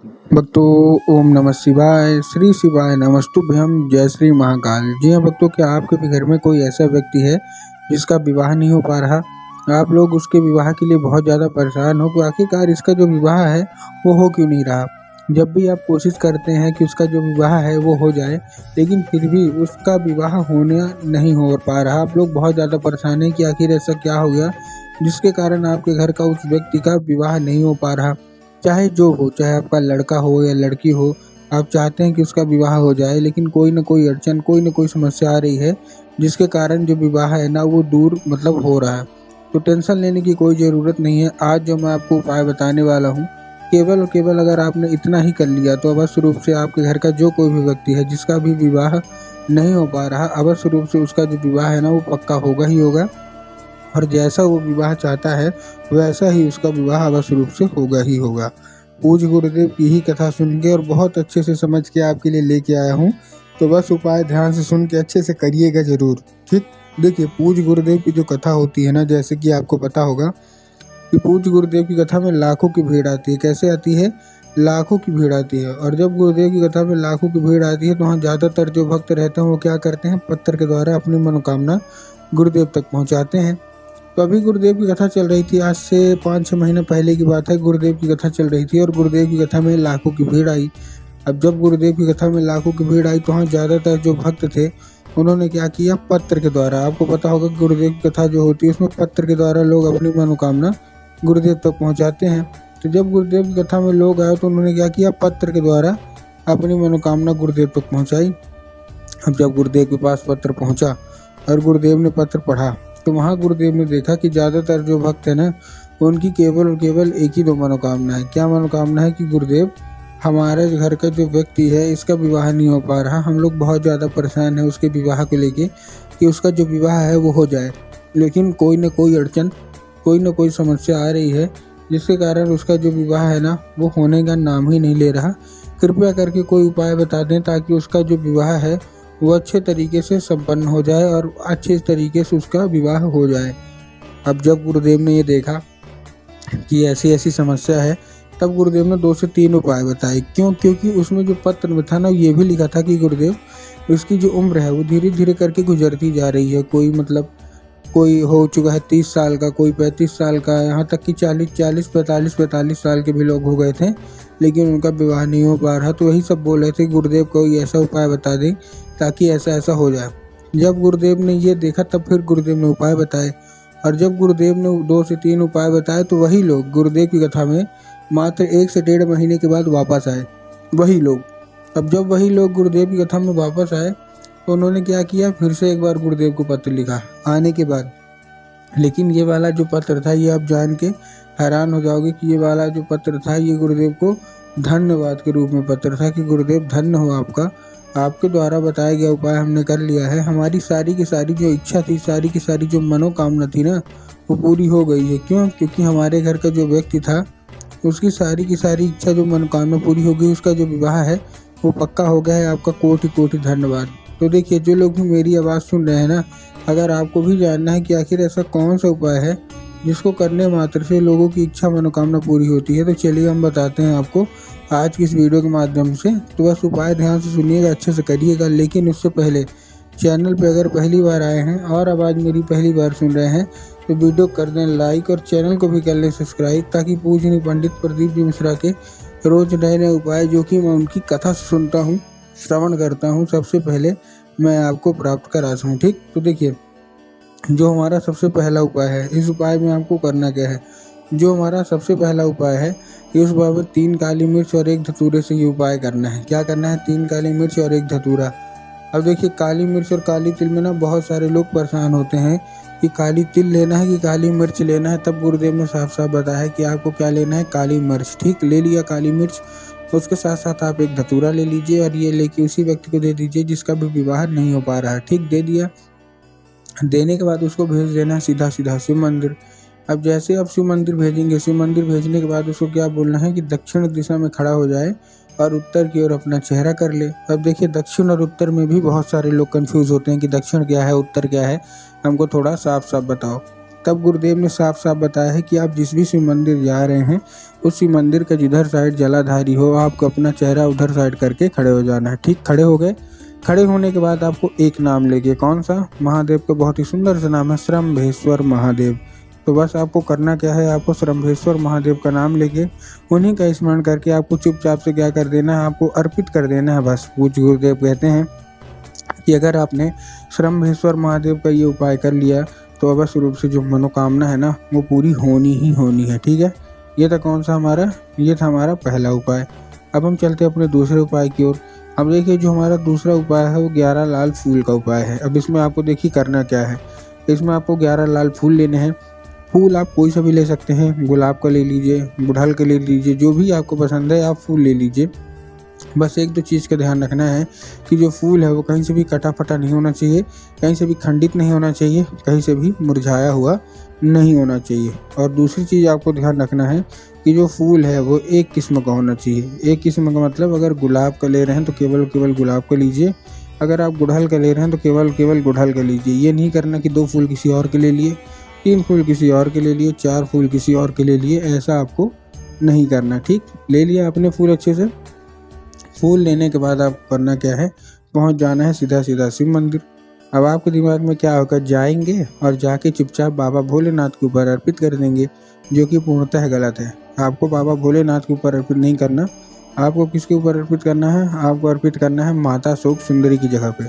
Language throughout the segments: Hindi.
भक्तों, ओम नमः शिवाय, श्री शिवाय नमस्तुभ्यम, जय श्री महाकाल। जी हाँ भक्तों, क्या आपके भी घर में कोई ऐसा व्यक्ति है जिसका विवाह नहीं हो पा रहा? आप लोग उसके विवाह के लिए बहुत ज़्यादा परेशान हो कि आखिरकार इसका जो विवाह है वो हो क्यों नहीं रहा। जब भी आप कोशिश करते हैं कि उसका जो विवाह है वो हो जाए, लेकिन फिर भी उसका विवाह होना नहीं हो पा रहा। आप लोग बहुत ज़्यादा परेशान हैं कि आखिर ऐसा क्या हो गया जिसके कारण आपके घर का उस व्यक्ति का विवाह नहीं हो पा रहा। चाहे जो हो, चाहे आपका लड़का हो या लड़की हो, आप चाहते हैं कि उसका विवाह हो जाए, लेकिन कोई न कोई अड़चन, कोई न कोई समस्या आ रही है जिसके कारण जो विवाह है ना वो दूर हो रहा है। तो टेंशन लेने की कोई ज़रूरत नहीं है। आज जो मैं आपको उपाय बताने वाला हूँ, केवल और केवल अगर आपने इतना ही कर लिया तो अवश्य रूप से आपके घर का जो कोई भी व्यक्ति है जिसका भी विवाह नहीं हो पा रहा, अवश्य रूप से उसका जो विवाह है ना वो पक्का होगा ही होगा। और जैसा वो विवाह चाहता है वैसा ही उसका विवाह अवश्य रूप से होगा ही होगा। पूज्य गुरुदेव की ही कथा सुन के और बहुत अच्छे से समझ के आपके लिए लेके आया हूँ, तो बस उपाय ध्यान से सुन के अच्छे से करिएगा जरूर। ठीक, देखिए पूज्य गुरुदेव की जो कथा होती है ना, जैसे कि आपको पता होगा कि पूज्य गुरुदेव की कथा में लाखों की भीड़ आती है। कैसे आती है? लाखों की भीड़ आती है। और जब गुरुदेव की कथा में लाखों की भीड़ आती है तो वहाँ ज़्यादातर जो भक्त रहते हैं वो क्या करते हैं, पत्थर के द्वारा अपनी मनोकामना गुरुदेव तक पहुँचाते हैं। तो अभी गुरुदेव की कथा चल रही थी, आज से 5-6 महीने पहले की बात है। गुरुदेव की कथा चल रही थी और गुरुदेव की कथा में लाखों की भीड़ आई। अब जब गुरुदेव की कथा में लाखों की भीड़ आई तो वहाँ ज़्यादातर जो भक्त थे उन्होंने क्या किया, पत्र के द्वारा, आपको पता होगा गुरुदेव की कथा जो होती है उसमें पत्र के द्वारा लोग अपनी मनोकामना गुरुदेव तक पहुँचाते हैं। तो जब गुरुदेव की कथा में लोग आए तो उन्होंने क्या किया, पत्र के द्वारा अपनी मनोकामना गुरुदेव तक पहुँचाई। अब जब गुरुदेव के पास पत्र पहुँचा और गुरुदेव ने पत्र पढ़ा तो वहाँ गुरुदेव ने देखा कि ज़्यादातर जो भक्त है ना उनकी केवल और केवल एक ही दो मनोकामना है। क्या मनोकामना है? कि गुरुदेव, हमारे घर का जो व्यक्ति है इसका विवाह नहीं हो पा रहा, हम लोग बहुत ज़्यादा परेशान हैं उसके विवाह को लेके कि उसका जो विवाह है वो हो जाए, लेकिन कोई न कोई अड़चन, कोई न कोई समस्या आ रही है जिसके कारण उसका जो विवाह है ना वो होने का नाम ही नहीं ले रहा। कृपया करके कोई उपाय बता दें ताकि उसका जो विवाह है वो अच्छे तरीके से संपन्न हो जाए और अच्छे तरीके से उसका विवाह हो जाए। अब जब गुरुदेव ने ये देखा कि ऐसी ऐसी समस्या है, तब गुरुदेव ने 2 से 3 उपाय बताए। क्यों? क्योंकि उसमें जो पत्र में था ना ये भी लिखा था कि गुरुदेव, उसकी जो उम्र है वो धीरे धीरे करके गुजरती जा रही है। कोई हो चुका है 30 साल का, कोई 35 साल का, यहाँ तक कि 45 साल के भी लोग हो गए थे, लेकिन उनका विवाह नहीं हो पा रहा। तो वही सब बोल रहे थे गुरुदेव को ऐसा उपाय बता दें ताकि ऐसा ऐसा हो जाए। जब गुरुदेव ने ये देखा तब फिर गुरुदेव ने उपाय बताए। और जब गुरुदेव ने 2 से 3 उपाय बताए तो वही लोग गुरुदेव की कथा में मात्र 1 से 1.5 महीने के बाद वापस आए। वही लोग, अब जब वही लोग गुरुदेव की कथा में वापस आए तो उन्होंने क्या किया, फिर से एक बार गुरुदेव को पत्र लिखा आने के बाद। लेकिन ये वाला जो पत्र था, ये आप जान के हैरान हो जाओगे कि ये वाला जो पत्र था ये गुरुदेव को धन्यवाद के रूप में पत्र था कि गुरुदेव धन्य हो आपका, आपके द्वारा बताया गया उपाय हमने कर लिया है। हमारी सारी की सारी जो इच्छा थी, सारी की सारी जो मनोकामना थी ना वो पूरी हो गई है। क्यों? क्योंकि हमारे घर का जो व्यक्ति था उसकी सारी की सारी इच्छा, जो मनोकामना पूरी हो गई, उसका जो विवाह है वो पक्का हो गया है। आपका कोटि कोटि धन्यवाद। तो देखिए, जो लोग भी मेरी आवाज़ सुन रहे हैं ना, अगर आपको भी जानना है कि आखिर ऐसा कौन सा उपाय है जिसको करने मात्र से लोगों की इच्छा मनोकामना पूरी होती है, तो चलिए हम बताते हैं आपको आज की इस वीडियो के माध्यम से। तो बस उपाय ध्यान से सुनिएगा, अच्छे से करिएगा। लेकिन उससे पहले चैनल पे अगर पहली बार आए हैं और आवाज़ मेरी पहली बार सुन रहे हैं तो वीडियो कर दें लाइक और चैनल को भी कर लें सब्सक्राइब, ताकि पूजनीय पंडित प्रदीप जी मिश्रा के रोज नए नए उपाय जो कि मैं उनकी कथा से सुनता हूँ, श्रवण करता हूँ, सबसे पहले मैं आपको प्राप्त करा सकूँ। ठीक, तो देखिए, जो हमारा सबसे पहला उपाय है, इस उपाय में आपको करना क्या है। जो हमारा सबसे पहला उपाय है, इस उपाय में 3 काली मिर्च और 1 धतूरे से ये उपाय करना है। क्या करना है? 3 काली मिर्च और 1 धतूरा। अब देखिए, काली मिर्च और काली तिल में ना बहुत सारे लोग परेशान होते हैं कि काली तिल लेना है कि काली मिर्च लेना है। तब गुरुदेव ने साफ साफ बताया है कि आपको क्या लेना है, काली मिर्च। ठीक, ले लिया काली मिर्च, उसके साथ साथ आप 1 धतूरा ले लीजिए और ये लेके उसी व्यक्ति को दे दीजिए जिसका भी विवाह नहीं हो पा रहा है। ठीक, दे दिया। देने के बाद उसको भेज देना है सीधा सीधा शिव मंदिर। अब जैसे आप शिव मंदिर भेजेंगे, शिव मंदिर भेजने के बाद उसको क्या बोलना है कि दक्षिण दिशा में खड़ा हो जाए और उत्तर की ओर अपना चेहरा कर ले। अब देखिए, दक्षिण और उत्तर में भी बहुत सारे लोग कंफ्यूज होते हैं कि दक्षिण क्या है, उत्तर क्या है, हमको थोड़ा साफ साफ बताओ। तब गुरुदेव ने साफ साफ बताया है कि आप जिस भी शिव मंदिर जा रहे हैं उस शिव मंदिर का जिधर साइड जलाधारी हो आपको अपना चेहरा उधर साइड करके खड़े हो जाना है। ठीक, खड़े हो गए। खड़े होने के बाद आपको एक नाम लेके, कौन सा? महादेव का बहुत ही सुंदर सा नाम है, श्रम्भेश्वर महादेव। तो बस आपको करना क्या है, आपको श्रम्भेश्वर महादेव का नाम लेके उन्हीं का स्मरण करके आपको चुपचाप से क्या कर देना है, आपको अर्पित कर देना है बस। पूज्य गुरुदेव कहते हैं कि अगर आपने श्रम्भेश्वर महादेव का ये उपाय कर लिया तो अवश्य रूप से जो मनोकामना है ना वो पूरी होनी ही होनी है। ठीक है, ये था कौन सा हमारा, ये था हमारा पहला उपाय। अब हम चलते हैं अपने दूसरे उपाय की ओर। अब देखिए जो हमारा दूसरा उपाय है वो 11 लाल फूल का उपाय है। अब इसमें आपको देखिए करना क्या है, इसमें आपको 11 लाल फूल लेने हैं। फूल आप कोई सा भी ले सकते हैं, गुलाब का ले लीजिए, गुड़हल का ले लीजिए, जो भी आपको पसंद है आप फूल ले लीजिए। बस एक दो चीज़ का ध्यान रखना है कि जो फूल है वो कहीं से भी कटा फटा नहीं होना चाहिए, कहीं से भी खंडित नहीं होना चाहिए, कहीं से भी मुरझाया हुआ नहीं होना चाहिए। और दूसरी चीज़ आपको ध्यान रखना है कि जो फूल है वो एक किस्म का होना चाहिए। एक किस्म का मतलब अगर गुलाब का ले रहे हैं तो केवल गुलाब का लीजिए, अगर आप गुड़हल का ले रहे हैं तो केवल गुड़हल का लीजिए। ये नहीं करना कि 2 फूल किसी और के ले लिए, 3 फूल किसी और के ले लिए, 4 फूल किसी और के ले लिए, ऐसा आपको नहीं करना। ठीक, ले लिया आपने फूल अच्छे से। फूल लेने के बाद आपको करना क्या है, पहुंच जाना है सीधा सीधा शिव मंदिर। अब आपके दिमाग में क्या होगा, जाएंगे और जाके चुपचाप बाबा भोलेनाथ के ऊपर अर्पित कर देंगे, जो कि पूर्णतः गलत है। आपको बाबा भोलेनाथ के ऊपर अर्पित नहीं करना। आपको किसके ऊपर अर्पित करना है, आपको अर्पित करना है माता शोक सुंदरी की जगह पे।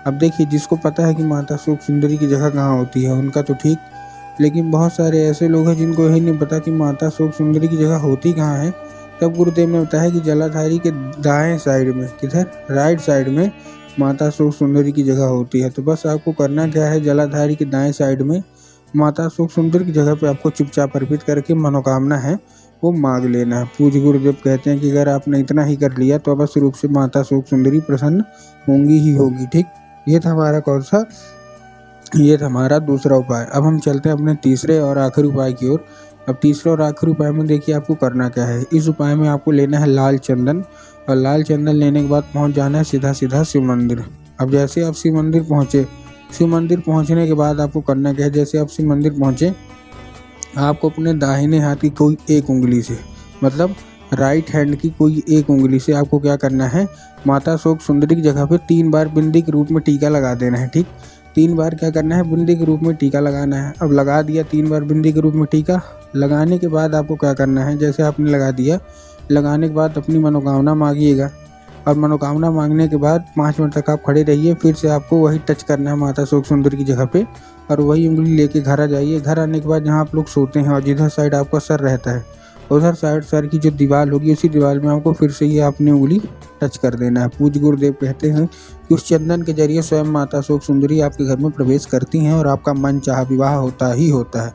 अब देखिए जिसको पता है कि माता शोक सुंदरी की जगह कहाँ होती है उनका तो ठीक, लेकिन बहुत सारे ऐसे लोग हैं जिनको यही नहीं पता कि माता शोक सुंदरी की जगह होती कहाँ है। तब गुरुदेव ने बताया कि जलाधारी के दाएं साइड में, किधर, राइट साइड में माता शोक सुंदरी की जगह होती है। तो बस आपको करना क्या है, जलाधारी के दाएं साइड में माता शोक सुंदरी की जगह पे आपको चुपचाप अर्पित करके मनोकामना है वो मांग लेना है। पूज्य गुरुदेव कहते हैं कि अगर आपने इतना ही कर लिया तो अवश्य रूप से माता शोक सुंदरी प्रसन्न होंगी ही होगी। ठीक, ये था हमारा कौन सा, ये था हमारा दूसरा उपाय। अब हम चलते हैं अपने तीसरे और आखिरी उपाय की ओर। अब तीसरे और आखिरी उपाय में देखिए आपको करना क्या है। इस उपाय में आपको लेना है लाल चंदन, और लाल चंदन लेने के बाद पहुंच जाना है सीधा सीधा शिव मंदिर। अब जैसे आप शिव मंदिर पहुंचे, शिव मंदिर पहुंचने के बाद आपको करना क्या है, जैसे आप शिव मंदिर पहुंचे आपको अपने दाहिने हाथ की कोई एक उंगली से, मतलब राइट हैंड की कोई एक उंगली से आपको क्या करना है, माता शोक सुंदरी की जगह पे 3 बार बिंदी के रूप में टीका लगा देना है। ठीक, 3 बार क्या करना है, बिंदी के रूप में टीका लगाना है। अब लगा दिया 3 बार बिंदी के रूप में टीका, लगाने के बाद आपको क्या करना है, जैसे आपने लगा दिया, लगाने के बाद अपनी मनोकामना मांगिएगा। और मनोकामना मांगने के बाद 5 मिनट तक आप खड़े रहिए। फिर से आपको वही टच करना है माता शोक सुंदरी की जगह पे, और वही उंगली लेके घर आ जाइए। घर आने के बाद जहाँ आप लोग सोते हैं और जिधर साइड आपका सर रहता है उधर साइड सर की जो दीवार होगी उसी दीवार में आपको फिर से ये अपनी उंगली टच कर देना है। पूज्य गुरुदेव कहते हैं कि उस चंदन के जरिए स्वयं माता शोक सुंदरी आपके घर में प्रवेश करती हैं और आपका मन चाहा विवाह होता ही होता है।